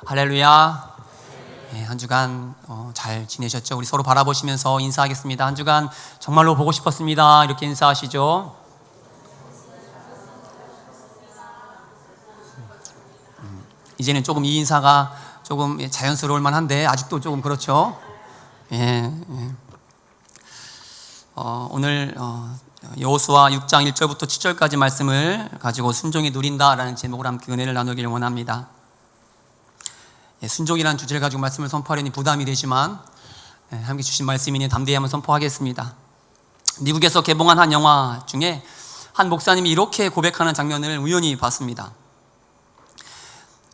할렐루야. 네, 한 주간 잘 지내셨죠? 우리 서로 바라보시면서 인사하겠습니다. 한 주간 정말로 보고 싶었습니다. 이렇게 인사하시죠. 이제는 조금 이 인사가 조금 자연스러울 만한데 아직도 조금 그렇죠? 예. 오늘 여호수아 6장 1절부터 7절까지 말씀을 가지고 순종이 누린다라는 제목으로 함께 은혜를 나누기를 원합니다. 순종이라는 주제를 가지고 말씀을 선포하려니 부담이 되지만 함께 주신 말씀이니 담대히 한번 선포하겠습니다. 미국에서 개봉한 한 영화 중에 한 목사님이 이렇게 고백하는 장면을 우연히 봤습니다.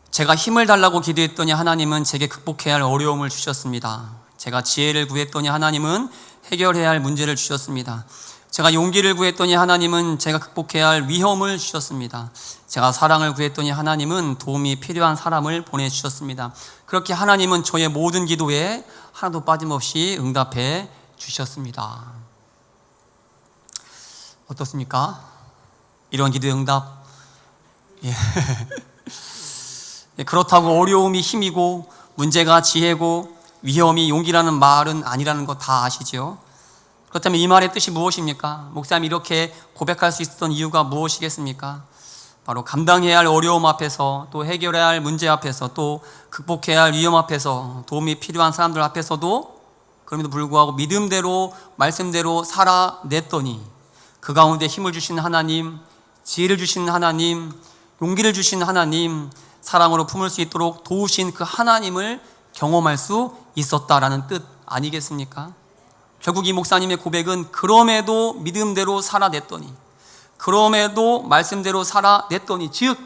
제가 힘을 달라고 기도했더니 하나님은 제게 극복해야 할 어려움을 주셨습니다. 제가 지혜를 구했더니 하나님은 해결해야 할 문제를 주셨습니다. 제가 용기를 구했더니 하나님은 제가 극복해야 할 위험을 주셨습니다. 제가 사랑을 구했더니 하나님은 도움이 필요한 사람을 보내주셨습니다. 그렇게 하나님은 저의 모든 기도에 하나도 빠짐없이 응답해 주셨습니다. 어떻습니까? 이런 기도의 응답. 그렇다고 어려움이 힘이고 문제가 지혜고 위험이 용기라는 말은 아니라는 거 다 아시죠? 그렇다면 이 말의 뜻이 무엇입니까? 목사님이 이렇게 고백할 수 있었던 이유가 무엇이겠습니까? 바로 감당해야 할 어려움 앞에서, 또 해결해야 할 문제 앞에서, 또 극복해야 할 위험 앞에서, 도움이 필요한 사람들 앞에서도 그럼에도 불구하고 믿음대로 말씀대로 살아냈더니 그 가운데 힘을 주신 하나님, 지혜를 주신 하나님, 용기를 주신 하나님, 사랑으로 품을 수 있도록 도우신 그 하나님을 경험할 수 있었다라는 뜻 아니겠습니까? 결국 이 목사님의 고백은 그럼에도 믿음대로 살아냈더니, 그럼에도 말씀대로 살아냈더니, 즉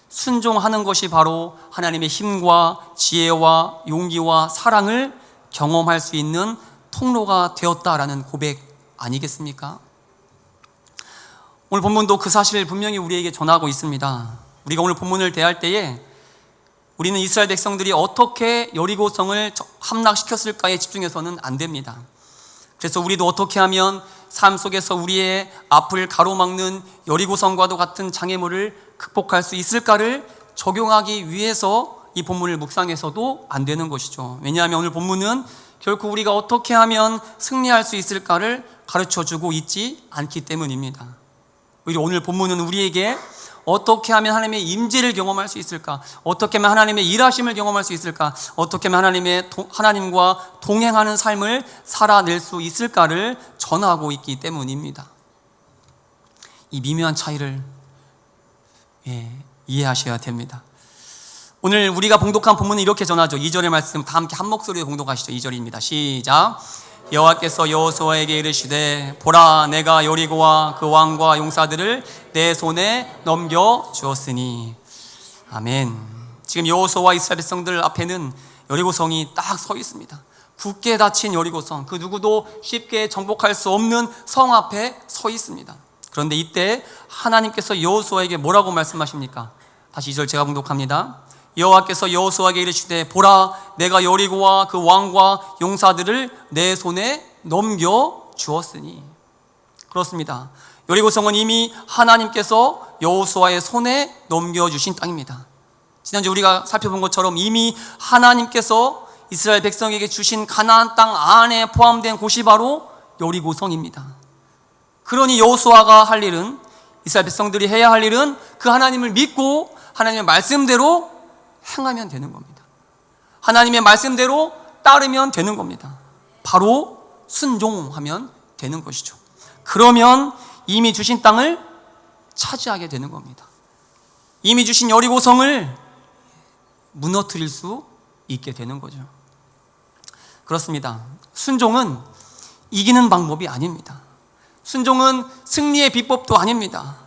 순종하는 것이 바로 하나님의 힘과 지혜와 용기와 사랑을 경험할 수 있는 통로가 되었다라는 고백 아니겠습니까? 오늘 본문도 그 사실을 분명히 우리에게 전하고 있습니다. 우리가 오늘 본문을 대할 때에 우리는 이스라엘 백성들이 어떻게 여리고성을 함락시켰을까에 집중해서는 안 됩니다. 그래서 우리도 어떻게 하면 삶 속에서 우리의 앞을 가로막는 여리고성과도 같은 장애물을 극복할 수 있을까를 적용하기 위해서 이 본문을 묵상해서도 안 되는 것이죠. 왜냐하면 오늘 본문은 결코 우리가 어떻게 하면 승리할 수 있을까를 가르쳐주고 있지 않기 때문입니다. 오히려 오늘 본문은 우리에게 어떻게 하면 하나님의 임재를 경험할 수 있을까? 어떻게 하면 하나님의 일하심을 경험할 수 있을까? 어떻게 하면 하나님과 동행하는 삶을 살아낼 수 있을까를 전하고 있기 때문입니다. 이 미묘한 차이를 이해하셔야 됩니다. 오늘 우리가 봉독한 본문은 이렇게 전하죠. 2절의 말씀 다 함께 한 목소리로 봉독하시죠. 2절입니다. 시작. 여호와께서 여호수아에게 이르시되 보라 내가 여리고와 그 왕과 용사들을 내 손에 넘겨 주었으니. 아멘. 지금 여호수아와 이스라엘 백성들 앞에는 여리고성이 딱 서 있습니다. 굳게 닫힌 여리고성, 그 누구도 쉽게 정복할 수 없는 성 앞에 서 있습니다. 그런데 이때 하나님께서 여호수아에게 뭐라고 말씀하십니까? 다시 2절 제가 봉독합니다. 여호와께서 여호수아에게 이르시되 보라 내가 여리고와 그 왕과 용사들을 내 손에 넘겨 주었으니. 그렇습니다. 여리고성은 이미 하나님께서 여호수아의 손에 넘겨주신 땅입니다. 지난주 우리가 살펴본 것처럼 이미 하나님께서 이스라엘 백성에게 주신 가나안 땅 안에 포함된 곳이 바로 여리고성입니다. 그러니 여호수아가 할 일은, 이스라엘 백성들이 해야 할 일은 그 하나님을 믿고 하나님의 말씀대로 행하면 되는 겁니다. 하나님의 말씀대로 따르면 되는 겁니다. 바로 순종하면 되는 것이죠. 그러면 이미 주신 땅을 차지하게 되는 겁니다. 이미 주신 여리고성을 무너뜨릴 수 있게 되는 거죠. 그렇습니다. 순종은 이기는 방법이 아닙니다. 순종은 승리의 비법도 아닙니다.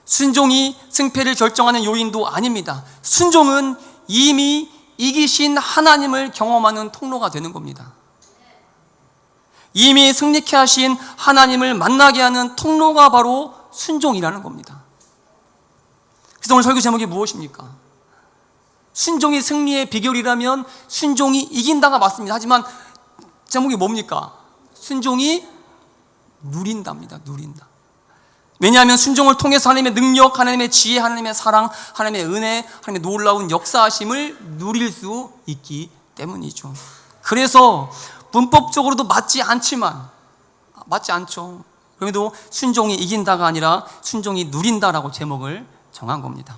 순종이 승패를 결정하는 요인도 아닙니다. 순종은 이미 이기신 하나님을 경험하는 통로가 되는 겁니다. 이미 승리케 하신 하나님을 만나게 하는 통로가 바로 순종이라는 겁니다. 그래서 오늘 설교 제목이 무엇입니까? 순종이 승리의 비결이라면 순종이 이긴다가 맞습니다. 하지만 제목이 뭡니까? 순종이 누린답니다. 누린다. 왜냐하면 순종을 통해서 하나님의 능력, 하나님의 지혜, 하나님의 사랑, 하나님의 은혜, 하나님의 놀라운 역사하심을 누릴 수 있기 때문이죠. 그래서 문법적으로도 맞지 않죠. 그래도 순종이 이긴다가 아니라 순종이 누린다라고 제목을 정한 겁니다.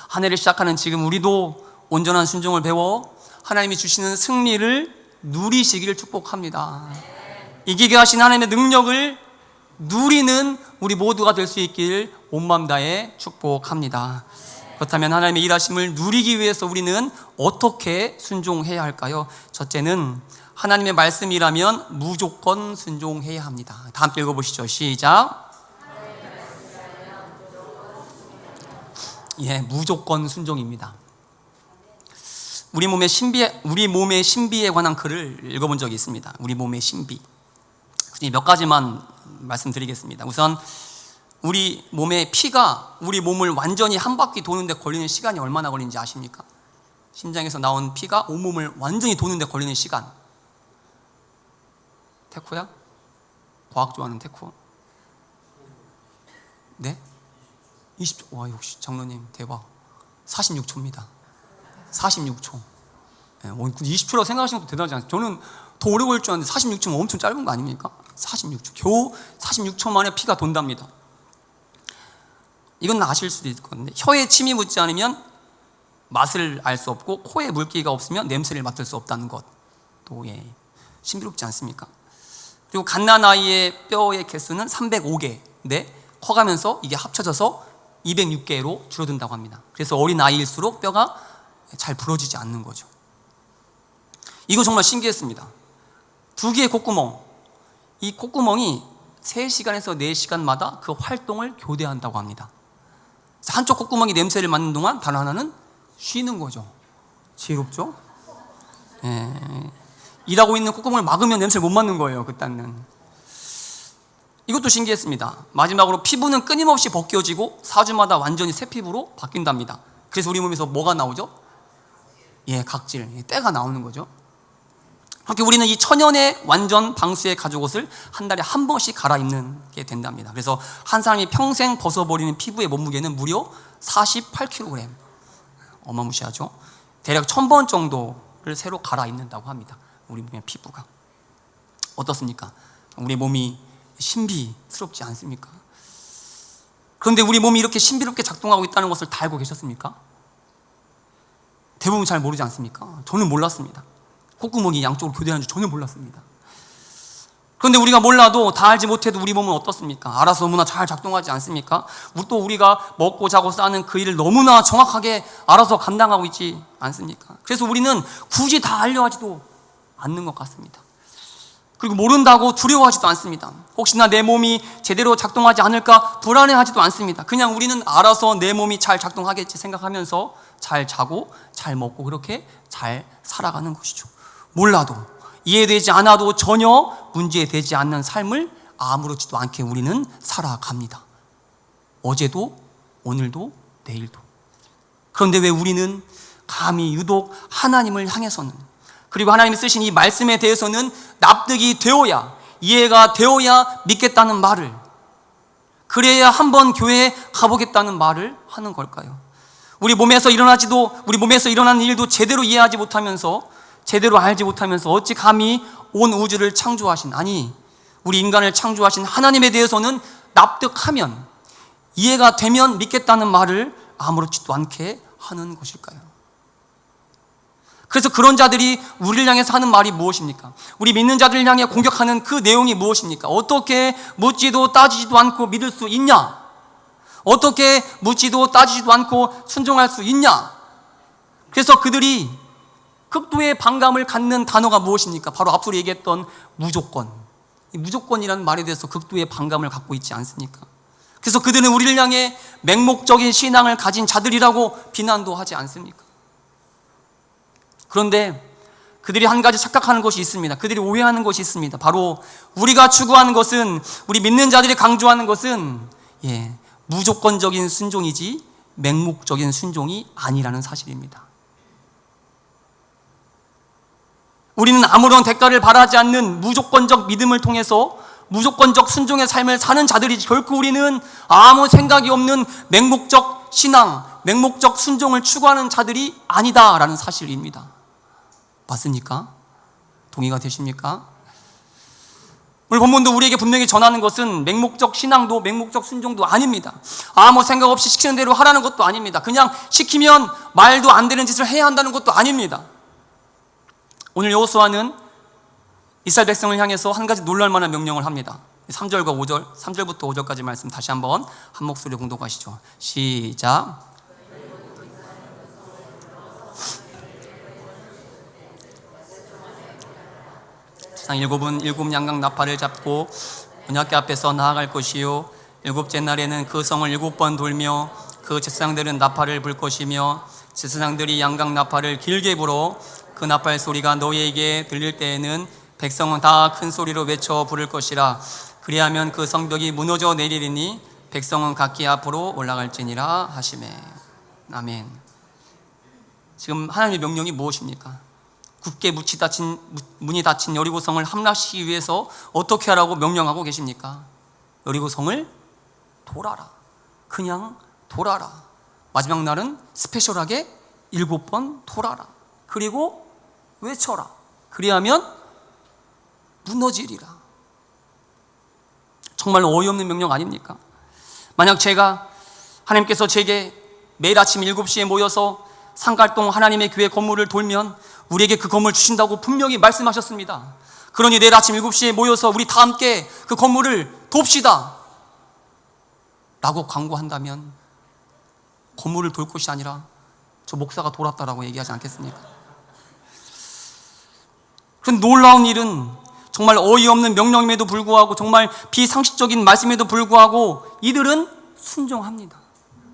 한 해를 시작하는 지금 우리도 온전한 순종을 배워 하나님이 주시는 승리를 누리시기를 축복합니다. 이기게 하신 하나님의 능력을 누리는 우리 모두가 될 수 있길 온 마음 다해 축복합니다. 그렇다면 하나님의 일하심을 누리기 위해서 우리는 어떻게 순종해야 할까요? 첫째는 하나님의 말씀이라면 무조건 순종해야 합니다. 다 함께 읽어보시죠. 시작. 무조건 순종입니다. 우리 몸의 신비에 관한 글을 읽어본 적이 있습니다. 우리 몸의 신비. 몇 가지만 말씀드리겠습니다. 우선 우리 몸의 피가 우리 몸을 완전히 한 바퀴 도는데 걸리는 시간이 얼마나 걸리는지 아십니까? 심장에서 나온 피가 온몸을 완전히 도는데 걸리는 시간. 테코야? 과학 좋아하는 테코. 네? 20초. 와, 역시 장로님 대박. 46초입니다. 46초. 20초라고 생각하시는 것도 대단하지 않습니까? 저는 더 오래 걸릴 줄 알았는데 46초면 엄청 짧은 거 아닙니까? 46초. 겨우 46초 만에 피가 돈답니다. 이건 아실 수도 있거든요. 혀에 침이 묻지 않으면 맛을 알 수 없고, 코에 물기가 없으면 냄새를 맡을 수 없다는 것. 또 신비롭지 않습니까? 그리고 갓난아이의 뼈의 개수는 305개인데 커가면서 이게 합쳐져서 206개로 줄어든다고 합니다. 그래서 어린 아이일수록 뼈가 잘 부러지지 않는 거죠. 이거 정말 신기했습니다. 2개의 콧구멍, 이 콧구멍이 3시간에서 4시간마다 그 활동을 교대한다고 합니다. 한쪽 콧구멍이 냄새를 맡는 동안 다른 하나는 쉬는 거죠. 지혜롭죠? 일하고 있는 콧구멍을 막으면 냄새를 못 맡는 거예요. 그때는. 이것도 신기했습니다. 마지막으로 피부는 끊임없이 벗겨지고 4주마다 완전히 새 피부로 바뀐답니다. 그래서 우리 몸에서 뭐가 나오죠? 각질, 때가 나오는 거죠. 그렇게 우리는 이 천연의 완전 방수의 가죽옷을 한 달에 한 번씩 갈아입는 게 된답니다. 그래서 한 사람이 평생 벗어버리는 피부의 몸무게는 무려 48kg. 어마무시하죠. 대략 1000번 정도를 새로 갈아입는다고 합니다. 우리 몸의 피부가. 어떻습니까? 우리 몸이 신비스럽지 않습니까? 그런데 우리 몸이 이렇게 신비롭게 작동하고 있다는 것을 다 알고 계셨습니까? 대부분 잘 모르지 않습니까? 저는 몰랐습니다. 콧구멍이 양쪽으로 교대하는 줄 전혀 몰랐습니다. 그런데 우리가 몰라도, 다 알지 못해도 우리 몸은 어떻습니까? 알아서 너무나 잘 작동하지 않습니까? 또 우리가 먹고 자고 싸는 그 일을 너무나 정확하게 알아서 감당하고 있지 않습니까? 그래서 우리는 굳이 다 알려 하지도 않는 것 같습니다. 그리고 모른다고 두려워하지도 않습니다. 혹시나 내 몸이 제대로 작동하지 않을까 불안해하지도 않습니다. 그냥 우리는 알아서 내 몸이 잘 작동하겠지 생각하면서 잘 자고 잘 먹고 그렇게 잘 살아가는 것이죠. 몰라도, 이해되지 않아도 전혀 문제되지 않는 삶을 아무렇지도 않게 우리는 살아갑니다. 어제도, 오늘도, 내일도. 그런데 왜 우리는 감히 유독 하나님을 향해서는, 그리고 하나님이 쓰신 이 말씀에 대해서는 납득이 되어야, 이해가 되어야 믿겠다는 말을, 그래야 한번 교회에 가보겠다는 말을 하는 걸까요? 우리 몸에서 일어나는 일도 제대로 이해하지 못하면서, 제대로 알지 못하면서 어찌 감히 온 우주를 창조하신, 아니 우리 인간을 창조하신 하나님에 대해서는 납득하면, 이해가 되면 믿겠다는 말을 아무렇지도 않게 하는 것일까요? 그래서 그런 자들이 우리를 향해서 하는 말이 무엇입니까? 우리 믿는 자들을 향해 공격하는 그 내용이 무엇입니까? 어떻게 묻지도 따지지도 않고 믿을 수 있냐? 어떻게 묻지도 따지지도 않고 순종할 수 있냐? 그래서 그들이 극도의 반감을 갖는 단어가 무엇입니까? 바로 앞서 얘기했던 무조건. 이 무조건이라는 말에 대해서 극도의 반감을 갖고 있지 않습니까? 그래서 그들은 우리를 향해 맹목적인 신앙을 가진 자들이라고 비난도 하지 않습니까? 그런데 그들이 한 가지 착각하는 것이 있습니다. 그들이 오해하는 것이 있습니다. 바로 우리가 추구하는 것은, 우리 믿는 자들이 강조하는 것은 무조건적인 순종이지 맹목적인 순종이 아니라는 사실입니다. 우리는 아무런 대가를 바라지 않는 무조건적 믿음을 통해서 무조건적 순종의 삶을 사는 자들이지 결코 우리는 아무 생각이 없는 맹목적 신앙, 맹목적 순종을 추구하는 자들이 아니다라는 사실입니다. 맞습니까? 동의가 되십니까? 오늘 본문도 우리에게 분명히 전하는 것은 맹목적 신앙도 맹목적 순종도 아닙니다. 아무 생각 없이 시키는 대로 하라는 것도 아닙니다. 그냥 시키면 말도 안 되는 짓을 해야 한다는 것도 아닙니다. 오늘 여호수아는 이스라엘 백성을 향해서 한 가지 놀랄 만한 명령을 합니다. 3절과 5절, 3절부터 5절까지 말씀 다시 한번 한 목소리로 공독하시죠. 시작. 세상 일곱 양각 나팔을 잡고 언약궤 앞에서 나아갈 것이요 일곱째 날에는 그 성을 7번 돌며 그 제사장들은 나팔을 불 것이며 제사장들이 양각 나팔을 길게 불어 그 나팔 소리가 너희에게 들릴 때에는 백성은 다 큰 소리로 외쳐 부를 것이라. 그리하면 그 성벽이 무너져 내리리니 백성은 각기 앞으로 올라갈지니라 하시매. 아멘. 지금 하나님의 명령이 무엇입니까? 굳게 문이 닫힌 여리고성을 함락시키기 위해서 어떻게 하라고 명령하고 계십니까? 여리고성을 돌아라. 그냥 돌아라. 마지막 날은 스페셜하게 7번 돌아라. 그리고 외쳐라. 그리하면 무너지리라. 정말 어이없는 명령 아닙니까? 만약 하나님께서 제게 매일 아침 7시에 모여서 상갈동 하나님의 교회 건물을 돌면 우리에게 그 건물 주신다고 분명히 말씀하셨습니다. 그러니 내일 아침 7시에 모여서 우리 다 함께 그 건물을 돕시다 라고 광고한다면 건물을 돌 것이 아니라 저 목사가 돌았다라고 얘기하지 않겠습니까? 그런 놀라운 일은 정말 어이없는 명령임에도 불구하고 정말 비상식적인 말씀에도 불구하고 이들은 순종합니다.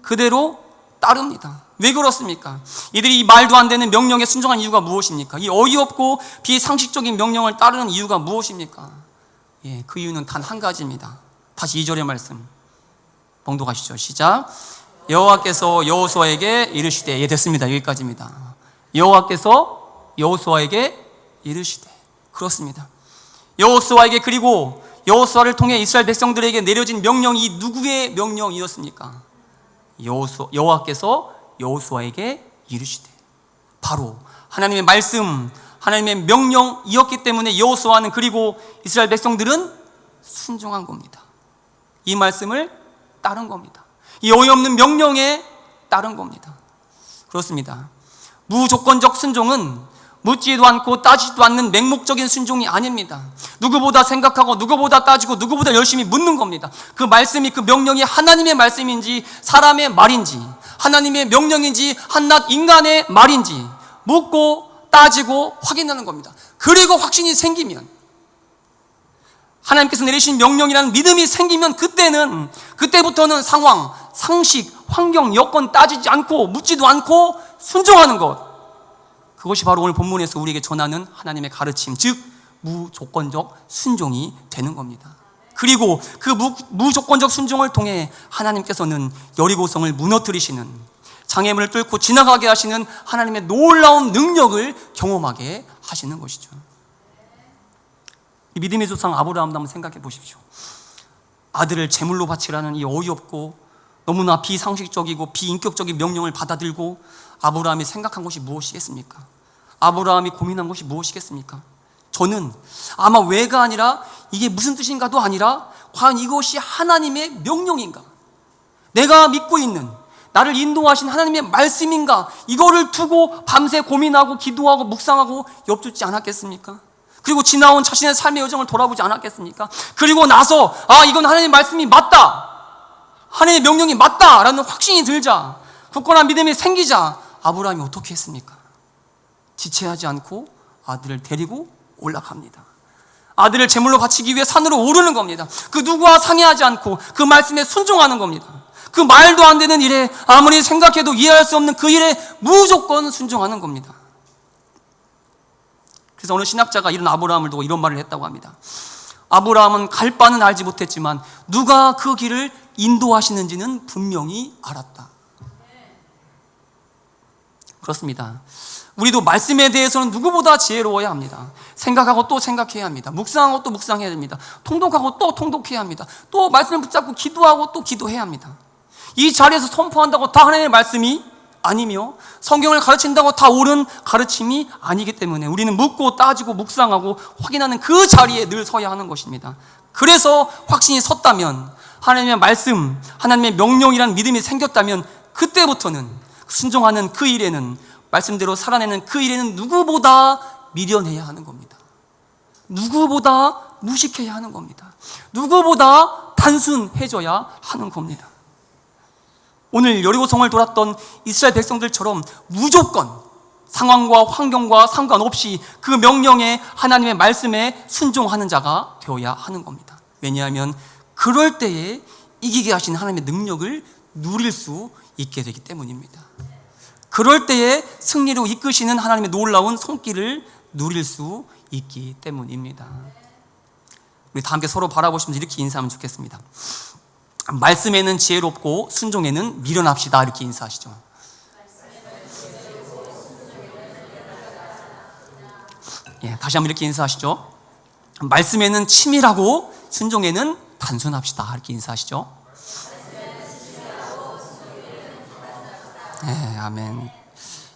그대로 따릅니다. 왜 그렇습니까? 이들이 이 말도 안 되는 명령에 순종한 이유가 무엇입니까? 이 어이없고 비상식적인 명령을 따르는 이유가 무엇입니까? 그 이유는 단 한 가지입니다. 다시 2절의 말씀 봉독하시죠. 시작. 여호와께서 여호수아에게 이르시되. 됐습니다. 여기까지입니다. 여호와께서 여호수아에게 이르시되. 그렇습니다. 여호수아에게 그리고 여호수아를 통해 이스라엘 백성들에게 내려진 명령이 누구의 명령이었습니까? 여호와께서 여호수아에게 이르시되. 바로 하나님의 말씀, 하나님의 명령이었기 때문에 여호수아는 그리고 이스라엘 백성들은 순종한 겁니다. 이 말씀을 따른 겁니다. 이 어이없는 명령에 따른 겁니다. 그렇습니다. 무조건적 순종은 묻지도 않고 따지지도 않는 맹목적인 순종이 아닙니다. 누구보다 생각하고 누구보다 따지고 누구보다 열심히 묻는 겁니다. 그 말씀이, 그 명령이 하나님의 말씀인지 사람의 말인지, 하나님의 명령인지 한낱 인간의 말인지 묻고 따지고 확인하는 겁니다. 그리고 확신이 생기면, 하나님께서 내리신 명령이라는 믿음이 생기면 그때부터는 상황, 상식, 환경, 여건 따지지 않고 묻지도 않고 순종하는 것, 그것이 바로 오늘 본문에서 우리에게 전하는 하나님의 가르침, 즉 무조건적 순종이 되는 겁니다. 그리고 그 무조건적 순종을 통해 하나님께서는 여리고성을 무너뜨리시는, 장애물을 뚫고 지나가게 하시는 하나님의 놀라운 능력을 경험하게 하시는 것이죠. 이 믿음의 조상 아브라함도 한번 생각해 보십시오. 아들을 제물로 바치라는 이 어이없고 너무나 비상식적이고 비인격적인 명령을 받아들고 아브라함이 생각한 것이 무엇이겠습니까? 아브라함이 고민한 것이 무엇이겠습니까? 저는 아마 왜가 아니라 이게 무슨 뜻인가도 아니라 과연 이것이 하나님의 명령인가? 내가 믿고 있는, 나를 인도하신 하나님의 말씀인가? 이거를 두고 밤새 고민하고 기도하고 묵상하고 엽죽지 않았겠습니까? 그리고 지나온 자신의 삶의 여정을 돌아보지 않았겠습니까? 그리고 나서 이건 하나님의 말씀이 맞다, 하나님의 명령이 맞다라는 확신이 들자, 굳건한 믿음이 생기자 아브라함이 어떻게 했습니까? 지체하지 않고 아들을 데리고 올라갑니다. 아들을 제물로 바치기 위해 산으로 오르는 겁니다. 그 누구와 상의하지 않고 그 말씀에 순종하는 겁니다. 그 말도 안 되는 일에, 아무리 생각해도 이해할 수 없는 그 일에 무조건 순종하는 겁니다. 그래서 어느 신학자가 이런 아브라함을 두고 이런 말을 했다고 합니다. 아브라함은 갈 바는 알지 못했지만 누가 그 길을 인도하시는지는 분명히 알았다. 그렇습니다. 우리도 말씀에 대해서는 누구보다 지혜로워야 합니다. 생각하고 또 생각해야 합니다. 묵상하고 또 묵상해야 됩니다. 통독하고 또 통독해야 합니다. 또 말씀을 붙잡고 기도하고 또 기도해야 합니다. 이 자리에서 선포한다고 다 하나님의 말씀이 아니며 성경을 가르친다고 다 옳은 가르침이 아니기 때문에 우리는 묻고 따지고 묵상하고 확인하는 그 자리에 늘 서야 하는 것입니다. 그래서 확신이 섰다면, 하나님의 말씀, 하나님의 명령이라는 믿음이 생겼다면, 그때부터는 순종하는 그 일에는, 말씀대로 살아내는 그 일에는 누구보다 미련해야 하는 겁니다. 누구보다 무식해야 하는 겁니다. 누구보다 단순해져야 하는 겁니다. 오늘 여리고성을 돌았던 이스라엘 백성들처럼 무조건 상황과 환경과 상관없이 그 명령에, 하나님의 말씀에 순종하는 자가 되어야 하는 겁니다. 왜냐하면 그럴 때에 이기게 하신 하나님의 능력을 누릴 수 있게 되기 때문입니다. 그럴 때에 승리로 이끄시는 하나님의 놀라운 손길을 누릴 수 있기 때문입니다. 우리 다 함께 서로 바라보시면서 이렇게 인사하면 좋겠습니다. 말씀에는 지혜롭고 순종에는 미련합시다. 이렇게 인사하시죠. 예, 다시 한번 이렇게 인사하시죠. 말씀에는 치밀하고 순종에는 단순합시다. 이렇게 인사하시죠. 예, 아멘.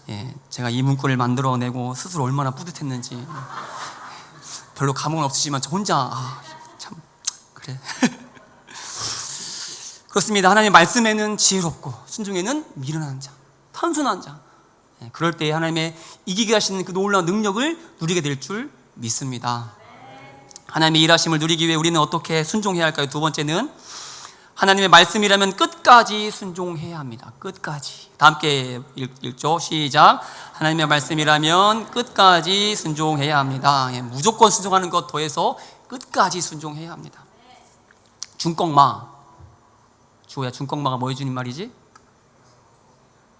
예, 제가 이 문구를 만들어내고 스스로 얼마나 뿌듯했는지. 별로 감흥은 없으시지만 저 혼자 참 그래. 그렇습니다. 하나님의 말씀에는 지혜롭고 순종에는 미련한 자, 단순한 자. 예, 그럴 때 하나님의 이기게 하시는 그 놀라운 능력을 누리게 될 줄 믿습니다. 하나님의 일하심을 누리기 위해 우리는 어떻게 순종해야 할까요? 두 번째는 하나님의 말씀이라면 끝까지 순종해야 합니다. 끝까지. 다 함께 읽죠. 시작. 하나님의 말씀이라면 끝까지 순종해야 합니다. 예, 무조건 순종하는 것 더해서 끝까지 순종해야 합니다. 중꺾마. 주호야, 중꺾마가 뭐 해주는 말이지?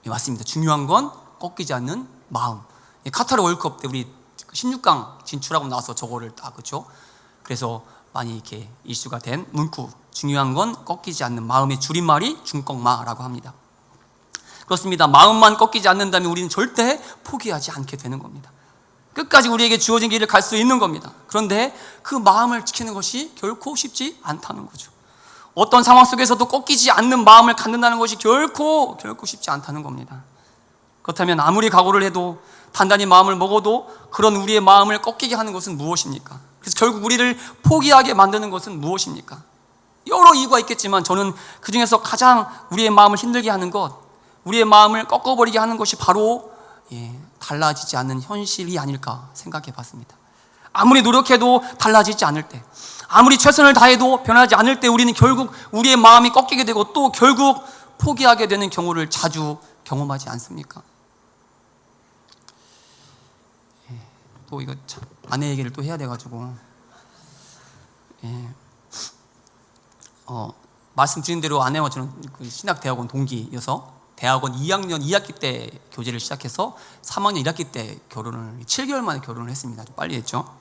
예, 맞습니다. 중요한 건 꺾이지 않는 마음. 예, 카타르 월드컵 때 우리 16강 진출하고 나서 저거를 다, 그렇죠? 그래서 많이 이렇게 이슈가 된 문구. 중요한 건 꺾이지 않는 마음의 줄임말이 중꺾마라고 합니다. 그렇습니다. 마음만 꺾이지 않는다면 우리는 절대 포기하지 않게 되는 겁니다. 끝까지 우리에게 주어진 길을 갈 수 있는 겁니다. 그런데 그 마음을 지키는 것이 결코 쉽지 않다는 거죠. 어떤 상황 속에서도 꺾이지 않는 마음을 갖는다는 것이 결코 쉽지 않다는 겁니다. 그렇다면 아무리 각오를 해도, 단단히 마음을 먹어도 그런 우리의 마음을 꺾이게 하는 것은 무엇입니까? 그래서 결국 우리를 포기하게 만드는 것은 무엇입니까? 여러 이유가 있겠지만 저는 그 중에서 가장 우리의 마음을 힘들게 하는 것, 우리의 마음을 꺾어버리게 하는 것이 바로 달라지지 않는 현실이 아닐까 생각해 봤습니다. 아무리 노력해도 달라지지 않을 때, 아무리 최선을 다해도 변하지 않을 때 우리는 결국 우리의 마음이 꺾이게 되고 또 결국 포기하게 되는 경우를 자주 경험하지 않습니까? 또 이거 참 아내 얘기를 또 해야 돼가지고 말씀드린 대로 아내와 저는 그 신학대학원 동기여서 대학원 2학년 2학기 때 교제를 시작해서 3학년 1학기 때 결혼을 7개월 만에 결혼을 했습니다. 좀 빨리 했죠.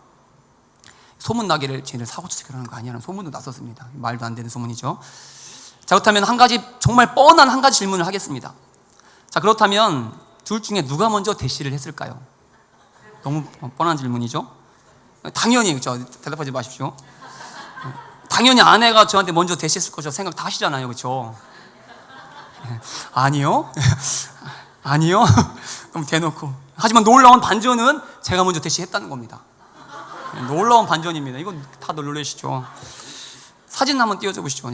소문나기를 쟤네 사고쳐서 결혼한 거 아니냐는 소문도 났었습니다. 말도 안 되는 소문이죠. 자, 그렇다면 한 가지, 정말 뻔한 한 가지 질문을 하겠습니다. 자, 그렇다면 둘 중에 누가 먼저 대시를 했을까요? 너무 뻔한 질문이죠. 당연히, 그렇죠? 대답하지 마십시오. 당연히 아내가 저한테 먼저 대시했을 거죠. 생각 다 하시잖아요, 그렇죠? 아니요. 아니요. 그럼 대놓고. 하지만 놀라운 반전은 제가 먼저 대시했다는 겁니다. 놀라운 반전입니다. 이건 다 놀라시죠. 사진 한번 띄워줘 보시죠.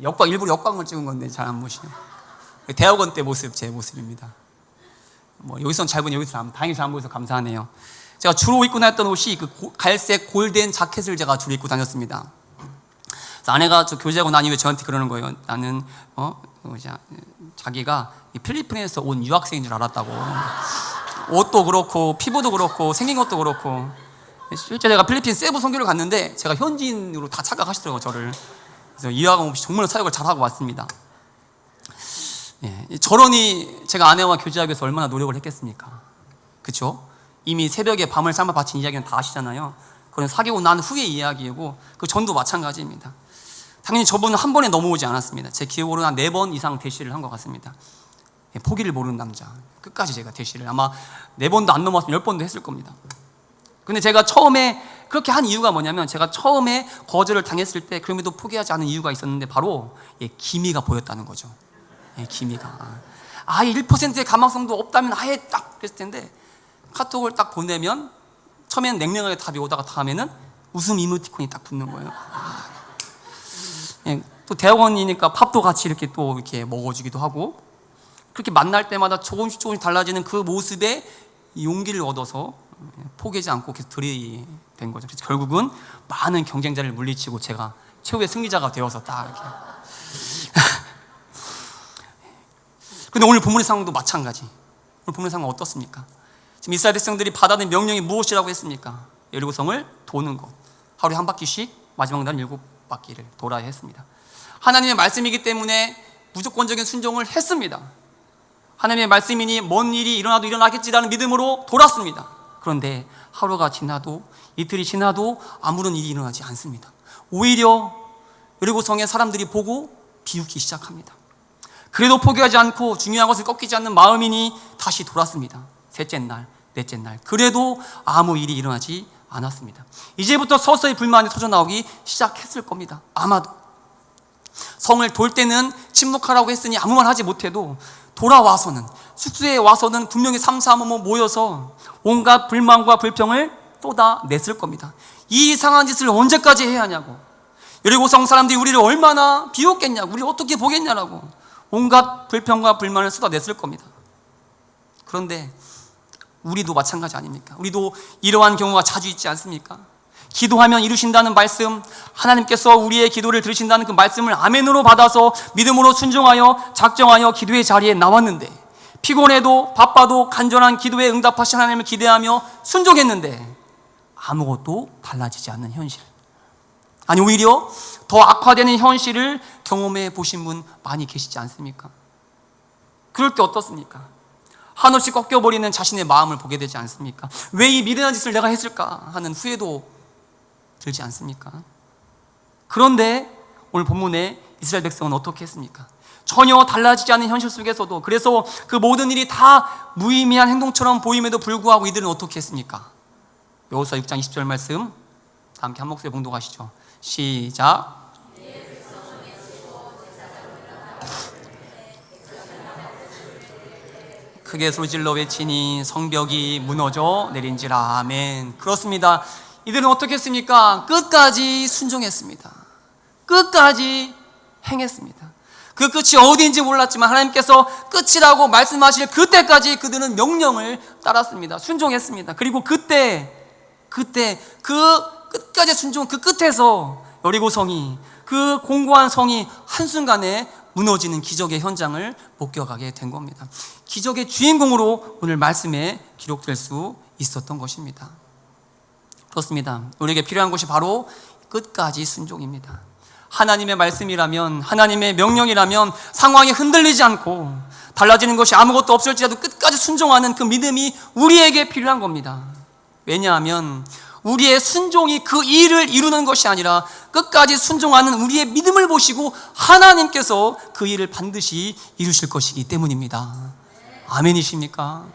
역광, 일부러 역광을 찍은 건데 잘 안 보시네. 대학원 때 모습, 제 모습입니다. 뭐 여기서는 잘 보니 여기서 다행히 잘 안 보여서 감사하네요. 제가 주로 입고 다녔던 옷이 그 갈색 골덴 자켓을 제가 주로 입고 다녔습니다. 그래서 아내가 저 교제하고 난 이후에 저한테 그러는 거예요. 나는 자기가 필리핀에서 온 유학생인 줄 알았다고. 옷도 그렇고 피부도 그렇고 생긴 것도 그렇고. 실제 제가 필리핀 세부 선교를 갔는데 제가 현지인으로 다 착각하시더라고요, 저를. 그래서 이해감 없이 정말 사역을 잘하고 왔습니다. 저러니 제가 아내와 교제하기 위해서 얼마나 노력을 했겠습니까? 그렇죠? 이미 새벽에 밤을 삶아 바친 이야기는 다 아시잖아요. 그건 사귀고 난 후의 이야기이고 그 전도 마찬가지입니다. 당연히 저분은 한 번에 넘어오지 않았습니다. 제 기억으로는 한 4번 이상 대시를 한 것 같습니다. 포기를 모르는 남자. 끝까지 제가 대시를 아마 4번도 안 넘었으면 10번도 했을 겁니다. 근데 제가 처음에 그렇게 한 이유가 뭐냐면, 제가 처음에 거절을 당했을 때 그럼에도 포기하지 않은 이유가 있었는데, 바로 기미가 보였다는 거죠. 기미가 아예 1%의 가망성도 없다면 아예 딱 그랬을 텐데, 카톡을 딱 보내면 처음에는 냉랭하게 답이 오다가 다음에는 웃음 이모티콘이 딱 붙는 거예요. 또 대학원이니까 밥도 같이 이렇게 또 이렇게 먹어주기도 하고, 그렇게 만날 때마다 조금씩 달라지는 그 모습에 용기를 얻어서 포기하지 않고 계속 들이댄 거죠. 그래서 결국은 많은 경쟁자를 물리치고 제가 최후의 승리자가 되어서 딱 이렇게. 근데 오늘 본문의 상황도 마찬가지. 오늘 본문의 상황은 어떻습니까? 지금 이스라엘 백성들이 받아든 명령이 무엇이라고 했습니까? 여리고성을 도는 것. 하루에 한 바퀴씩 마지막 날 7바퀴를 돌아야 했습니다. 하나님의 말씀이기 때문에 무조건적인 순종을 했습니다. 하나님의 말씀이니 먼 일이 일어나도 일어나겠지라는 믿음으로 돌았습니다. 그런데 하루가 지나도, 이틀이 지나도 아무런 일이 일어나지 않습니다. 오히려 여리고성의 사람들이 보고 비웃기 시작합니다. 그래도 포기하지 않고 중요한 것을 꺾이지 않는 마음이니 다시 돌았습니다. 셋째 날, 넷째 날, 그래도 아무 일이 일어나지 않았습니다. 이제부터 서서히 불만이 터져나오기 시작했을 겁니다. 아마도 성을 돌 때는 침묵하라고 했으니 아무 말 하지 못해도, 돌아와서는, 숙소에 와서는 분명히 삼삼오오 모여서 온갖 불만과 불평을 쏟아냈을 겁니다. 이 이상한 짓을 언제까지 해야 하냐고, 여리고성 사람들이 우리를 얼마나 비웃겠냐고, 우리를 어떻게 보겠냐라고 온갖 불평과 불만을 쏟아냈을 겁니다. 그런데 우리도 마찬가지 아닙니까? 우리도 이러한 경우가 자주 있지 않습니까? 기도하면 이루신다는 말씀, 하나님께서 우리의 기도를 들으신다는 그 말씀을 아멘으로 받아서 믿음으로 순종하여 작정하여 기도의 자리에 나왔는데, 피곤해도 바빠도 간절한 기도에 응답하신 하나님을 기대하며 순종했는데 아무것도 달라지지 않는 현실, 아니 오히려 더 악화되는 현실을 경험해 보신 분 많이 계시지 않습니까? 그럴 때 어떻습니까? 한없이 꺾여버리는 자신의 마음을 보게 되지 않습니까? 왜 이 미련한 짓을 내가 했을까 하는 후회도 들지 않습니까? 그런데 오늘 본문에 이스라엘 백성은 어떻게 했습니까? 전혀 달라지지 않은 현실 속에서도, 그래서 그 모든 일이 다 무의미한 행동처럼 보임에도 불구하고 이들은 어떻게 했습니까? 여호수아 6장 20절 말씀 다 함께 한 목소리에 봉독하시죠. 시작. 크게 소리질러 외치니 성벽이 무너져 내린지라. 아멘. 그렇습니다. 이들은 어떻게 했습니까? 끝까지 순종했습니다. 끝까지 행했습니다. 그 끝이 어디인지 몰랐지만 하나님께서 끝이라고 말씀하실 그때까지 그들은 명령을 따랐습니다. 순종했습니다. 그리고 그때 그 끝까지 순종, 그 끝에서 여리고성이, 그 공고한 성이 한순간에 무너지는 기적의 현장을 목격하게 된 겁니다. 기적의 주인공으로 오늘 말씀에 기록될 수 있었던 것입니다. 그렇습니다. 우리에게 필요한 것이 바로 끝까지 순종입니다. 하나님의 말씀이라면, 하나님의 명령이라면 상황이 흔들리지 않고 달라지는 것이 아무것도 없을지라도 끝까지 순종하는 그 믿음이 우리에게 필요한 겁니다. 왜냐하면 우리의 순종이 그 일을 이루는 것이 아니라 끝까지 순종하는 우리의 믿음을 보시고 하나님께서 그 일을 반드시 이루실 것이기 때문입니다. 아멘이십니까?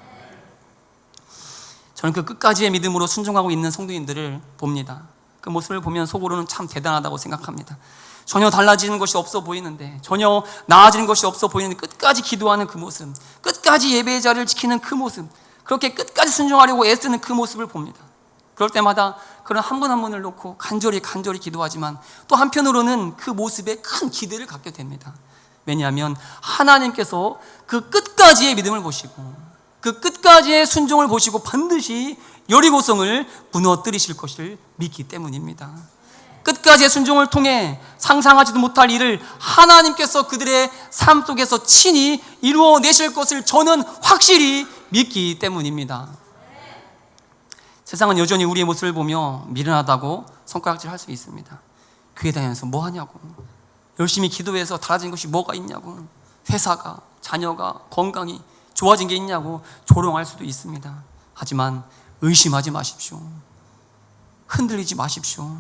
저는 그 끝까지의 믿음으로 순종하고 있는 성도님들을 봅니다. 그 모습을 보면 속으로는 참 대단하다고 생각합니다. 전혀 달라지는 것이 없어 보이는데, 전혀 나아지는 것이 없어 보이는데 끝까지 기도하는 그 모습, 끝까지 예배의 자리를 지키는 그 모습, 그렇게 끝까지 순종하려고 애쓰는 그 모습을 봅니다. 그럴 때마다 그런 한 분 한 분을 놓고 간절히 기도하지만 또 한편으로는 그 모습에 큰 기대를 갖게 됩니다. 왜냐하면 하나님께서 그 끝까지의 믿음을 보시고 그 끝까지의 순종을 보시고 반드시 여리고성을 무너뜨리실 것을 믿기 때문입니다. 끝까지의 순종을 통해 상상하지도 못할 일을 하나님께서 그들의 삶 속에서 친히 이루어내실 것을 저는 확실히 믿기 때문입니다. 세상은 여전히 우리의 모습을 보며 미련하다고 손가락질 할 수 있습니다. 교회 다니면서 뭐 하냐고, 열심히 기도해서 달라진 것이 뭐가 있냐고, 회사가, 자녀가, 건강이 좋아진 게 있냐고 조롱할 수도 있습니다. 하지만 의심하지 마십시오. 흔들리지 마십시오.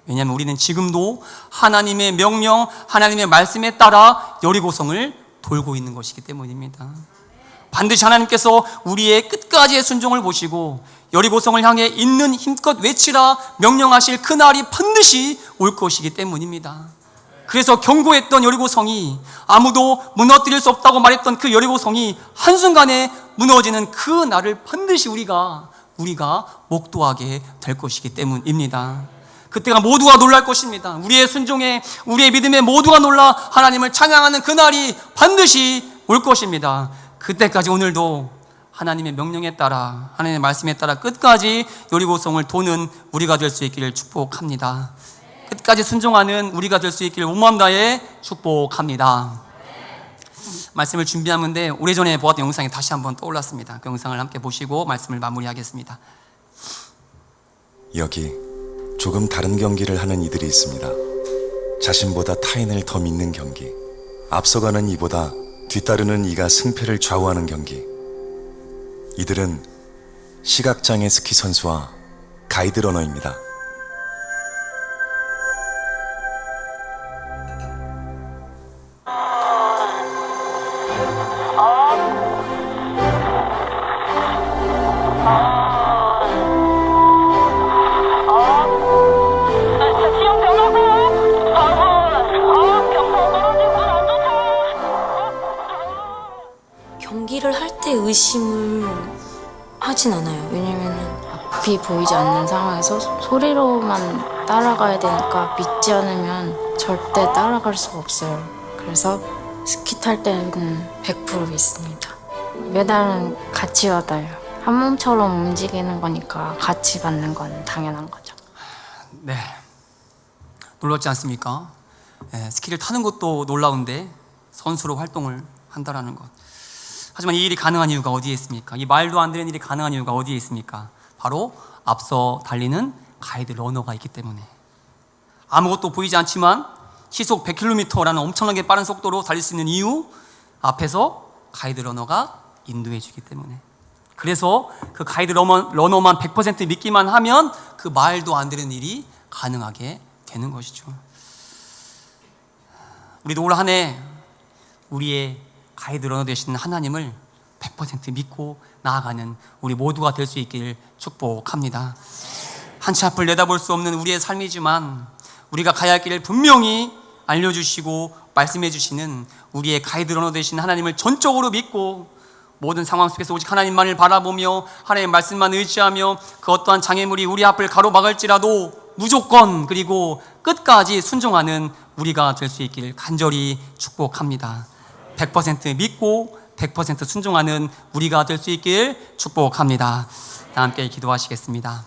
왜냐하면 우리는 지금도 하나님의 명령, 하나님의 말씀에 따라 여리고성을 돌고 있는 것이기 때문입니다. 반드시 하나님께서 우리의 끝까지의 순종을 보시고 여리고성을 향해 있는 힘껏 외치라 명령하실 그날이 반드시 올 것이기 때문입니다. 그래서 경고했던 여리고성이, 아무도 무너뜨릴 수 없다고 말했던 그 여리고성이 한순간에 무너지는 그 날을 반드시 우리가 목도하게 될 것이기 때문입니다. 그때가 모두가 놀랄 것입니다. 우리의 순종에, 우리의 믿음에 모두가 놀라 하나님을 찬양하는 그날이 반드시 올 것입니다. 그때까지 오늘도 하나님의 명령에 따라, 하나님의 말씀에 따라 끝까지 여리고성을 도는 우리가 될 수 있기를 축복합니다. 끝까지 순종하는 우리가 될 수 있기를 온 마음 다해 축복합니다. 말씀을 준비하는데 오래전에 보았던 영상이 다시 한번 떠올랐습니다. 그 영상을 함께 보시고 말씀을 마무리하겠습니다. 여기 조금 다른 경기를 하는 이들이 있습니다. 자신보다 타인을 더 믿는 경기, 앞서가는 이보다 뒤따르는 이가 승패를 좌우하는 경기. 이들은 시각장애 스키 선수와 가이드 러너입니다. 경기를 할 때 의심을 하진 않아요. 왜냐면은 앞이 보이지 않는 상황에서 소리로만 따라가야 되니까 믿지 않으면 절대 따라갈 수가 없어요. 그래서 스키 탈 때는 100% 믿습니다. 메달은 같이 받아요. 한 몸처럼 움직이는 거니까 같이 받는 건 당연한 거죠. 네, 놀랍지 않습니까? 스키를 타는 것도 놀라운데 선수로 활동을 한다라는 것. 하지만 이 일이 가능한 이유가 어디에 있습니까? 이 말도 안 되는 일이 가능한 이유가 어디에 있습니까? 바로 앞서 달리는 가이드 러너가 있기 때문에. 아무것도 보이지 않지만 시속 100km라는 엄청나게 빠른 속도로 달릴 수 있는 이유, 앞에서 가이드 러너가 인도해 주기 때문에. 그래서 그 가이드 러너만 100% 믿기만 하면 그 말도 안 되는 일이 가능하게 되는 것이죠. 우리도 올 한 해 우리의 가이드 러너 되시는 하나님을 100% 믿고 나아가는 우리 모두가 될 수 있기를 축복합니다. 한치 앞을 내다볼 수 없는 우리의 삶이지만 우리가 가야 할 길을 분명히 알려주시고 말씀해 주시는 우리의 가이드 러너 되시는 하나님을 전적으로 믿고 모든 상황 속에서 오직 하나님만을 바라보며 하나님의 말씀만 의지하며 그 어떠한 장애물이 우리 앞을 가로막을지라도 무조건 그리고 끝까지 순종하는 우리가 될 수 있기를 간절히 축복합니다. 100% 믿고 100% 순종하는 우리가 될 수 있길 축복합니다. 다 함께 기도하시겠습니다.